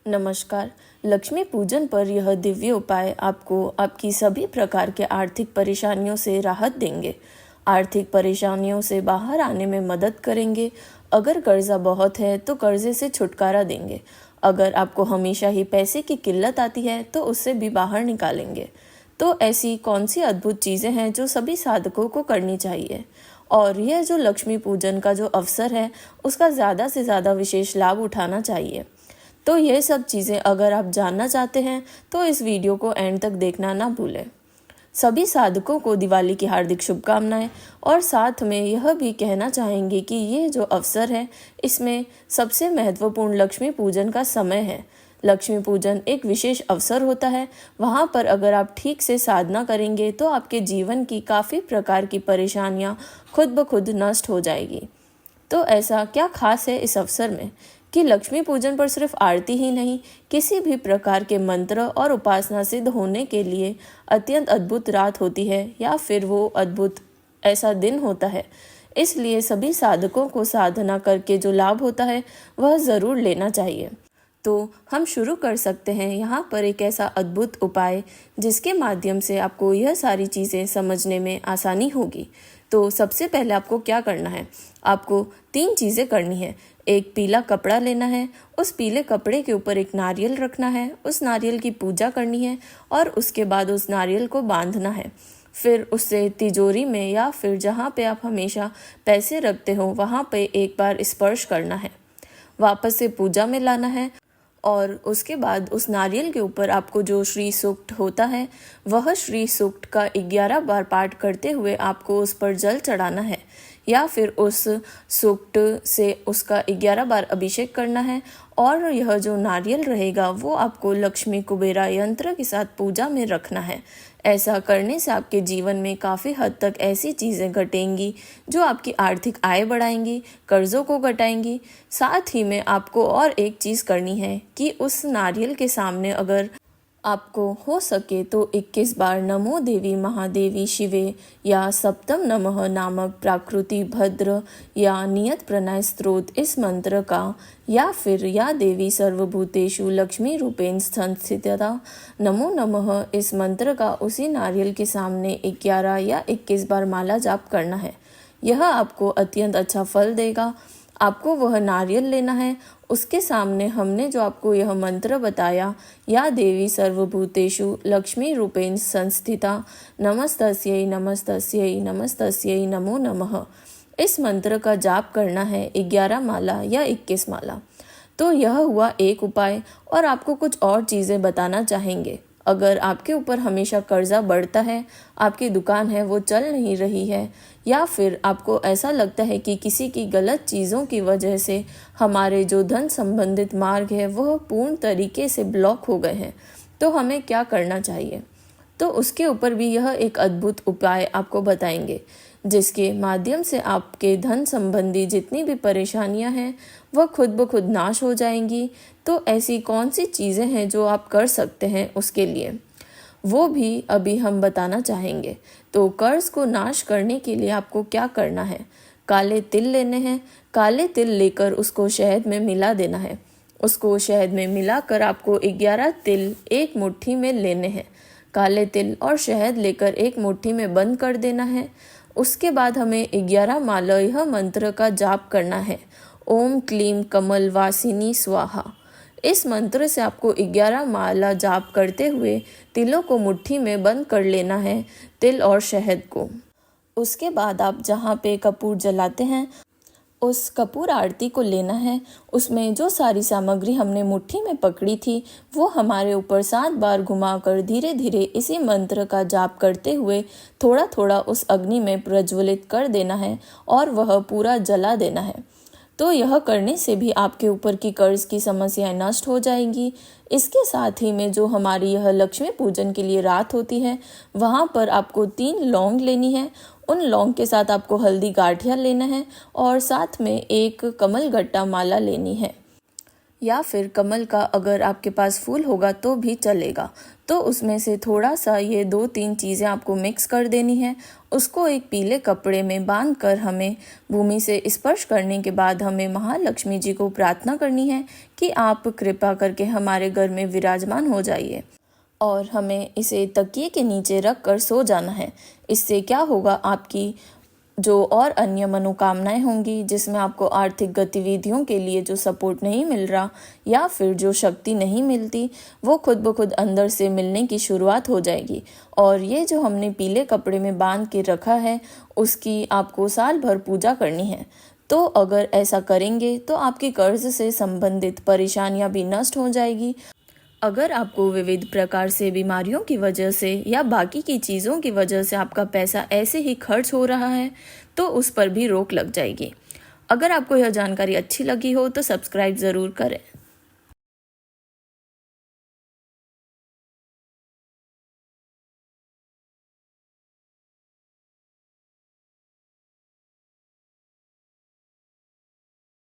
नमस्कार। लक्ष्मी पूजन पर यह दिव्य उपाय आपको आपकी सभी प्रकार के आर्थिक परेशानियों से राहत देंगे, आर्थिक परेशानियों से बाहर आने में मदद करेंगे। अगर कर्जा बहुत है तो कर्जे से छुटकारा देंगे। अगर आपको हमेशा ही पैसे की किल्लत आती है तो उससे भी बाहर निकालेंगे। तो ऐसी कौन सी अद्भुत चीज़ें हैं जो सभी साधकों को करनी चाहिए, और यह जो लक्ष्मी पूजन का जो अवसर है उसका ज़्यादा से ज़्यादा विशेष लाभ उठाना चाहिए। तो ये सब चीज़ें अगर आप जानना चाहते हैं तो इस वीडियो को एंड तक देखना ना भूलें। सभी साधकों को दिवाली की हार्दिक शुभकामनाएं, और साथ में यह भी कहना चाहेंगे कि ये जो अवसर है इसमें सबसे महत्वपूर्ण लक्ष्मी पूजन का समय है। लक्ष्मी पूजन एक विशेष अवसर होता है, वहाँ पर अगर आप ठीक से साधना करेंगे तो आपके जीवन की काफ़ी प्रकार की परेशानियाँ खुद ब खुद नष्ट हो जाएगी। तो ऐसा क्या खास है इस अवसर में कि लक्ष्मी पूजन पर सिर्फ आरती ही नहीं, किसी भी प्रकार के मंत्र और उपासना सिद्ध होने के लिए अत्यंत अद्भुत रात होती है, या फिर वो अद्भुत ऐसा दिन होता है। इसलिए सभी साधकों को साधना करके जो लाभ होता है वह ज़रूर लेना चाहिए। तो हम शुरू कर सकते हैं यहाँ पर एक ऐसा अद्भुत उपाय जिसके माध्यम से आपको यह सारी चीज़ें समझने में आसानी होगी। तो सबसे पहले आपको क्या करना है, आपको 3 चीज़ें करनी है। एक पीला कपड़ा लेना है, उस पीले कपड़े के ऊपर एक नारियल रखना है, उस नारियल की पूजा करनी है और उसके बाद उस नारियल को बांधना है। फिर उससे तिजोरी में या फिर जहाँ पे आप हमेशा पैसे रखते हो वहाँ पे एक बार स्पर्श करना है, वापस से पूजा में लाना है, और उसके बाद उस नारियल के ऊपर आपको जो श्री सूक्त होता है वह श्री सूक्त का 11 बार पाठ करते हुए आपको उस पर जल चढ़ाना है, या फिर उस सूक्त से उसका 11 बार अभिषेक करना है। और यह जो नारियल रहेगा वो आपको लक्ष्मी कुबेरा यंत्र के साथ पूजा में रखना है। ऐसा करने से आपके जीवन में काफ़ी हद तक ऐसी चीज़ें घटेंगी जो आपकी आर्थिक आय बढ़ाएंगी, कर्ज़ों को घटाएंगी। साथ ही में आपको और एक चीज़ करनी है कि उस नारियल के सामने अगर आपको हो सके तो 21 बार नमो देवी महादेवी शिवे या सप्तम नमः नामक प्राकृति भद्र या नियत प्रणय स्त्रोत इस मंत्र का, या फिर या देवी सर्वभूतेषु लक्ष्मी रूपेण संस्थिता नमो नमः इस मंत्र का उसी नारियल के सामने 11 या 21 बार माला जाप करना है। यह आपको अत्यंत अच्छा फल देगा। आपको वह नारियल लेना है, उसके सामने हमने जो आपको यह मंत्र बताया, या देवी सर्वभूतेषु लक्ष्मी रूपेण संस्थिता नमस्तस्यै नमस्तस्यै नमस्तस्यै नमो नमः इस मंत्र का जाप करना है 11 माला या 21 माला। तो यह हुआ एक उपाय, और आपको कुछ और चीज़ें बताना चाहेंगे। अगर आपके ऊपर हमेशा कर्जा बढ़ता है, आपकी दुकान है वो चल नहीं रही है, या फिर आपको ऐसा लगता है कि किसी की गलत चीज़ों की वजह से हमारे जो धन संबंधित मार्ग है वह पूर्ण तरीके से ब्लॉक हो गए हैं, तो हमें क्या करना चाहिए, तो उसके ऊपर भी यह एक अद्भुत उपाय आपको बताएंगे, जिसके माध्यम से आपके धन संबंधी जितनी भी परेशानियां हैं वह खुद ब खुद नाश हो जाएंगी। तो ऐसी कौन सी चीज़ें हैं जो आप कर सकते हैं उसके लिए, वो भी अभी हम बताना चाहेंगे। तो कर्ज को नाश करने के लिए आपको क्या करना है, काले तिल लेने हैं। काले तिल लेकर उसको शहद में मिला देना है। उसको शहद में मिलाकर आपको 11 तिल एक मुट्ठी में लेने हैं। काले तिल और शहद लेकर एक मुट्ठी में बंद कर देना है। उसके बाद हमें 11 माला यह मंत्र का जाप करना है, ओम क्लीम कमल वासिनी स्वाहा। इस मंत्र से आपको 11 माला जाप करते हुए तिलों को मुट्ठी में बंद कर लेना है, तिल और शहद को। उसके बाद आप जहाँ पे कपूर जलाते हैं उस कपूर आरती को लेना है। उसमें जो सारी सामग्री हमने मुट्ठी में पकड़ी थी वो हमारे ऊपर 7 बार घुमाकर धीरे धीरे इसी मंत्र का जाप करते हुए थोड़ा थोड़ा उस अग्नि में प्रज्वलित कर देना है, और वह पूरा जला देना है। तो यह करने से भी आपके ऊपर की कर्ज की समस्याएं नष्ट हो जाएंगी। इसके साथ ही में जो हमारी यह लक्ष्मी पूजन के लिए रात होती है वहाँ पर आपको 3 लौंग लेनी है। उन लौंग के साथ आपको हल्दी गांठिया लेना है, और साथ में एक कमल गट्टा माला लेनी है। या फिर कमल का अगर आपके पास फूल होगा तो भी चलेगा। तो उसमें से थोड़ा सा ये 2-3 चीज़ें आपको मिक्स कर देनी है। उसको एक पीले कपड़े में बांध कर हमें भूमि से स्पर्श करने के बाद हमें महालक्ष्मी जी को प्रार्थना करनी है कि आप कृपा करके हमारे घर में विराजमान हो जाइए। और हमें इसे तकिए के नीचे रख कर सो जाना है। इससे क्या होगा, आपकी जो और अन्य मनोकामनाएं होंगी जिसमें आपको आर्थिक गतिविधियों के लिए जो सपोर्ट नहीं मिल रहा या फिर जो शक्ति नहीं मिलती, वो खुद ब खुद अंदर से मिलने की शुरुआत हो जाएगी। और ये जो हमने पीले कपड़े में बांध के रखा है, उसकी आपको साल भर पूजा करनी है। तो अगर ऐसा करेंगे तो आपकी कर्ज से संबंधित परेशानियां भी नष्ट हो जाएगी। अगर आपको विविध प्रकार से बीमारियों की वजह से या बाकी की चीज़ों की वजह से आपका पैसा ऐसे ही खर्च हो रहा है, तो उस पर भी रोक लग जाएगी। अगर आपको यह जानकारी अच्छी लगी हो तो सब्सक्राइब ज़रूर करें।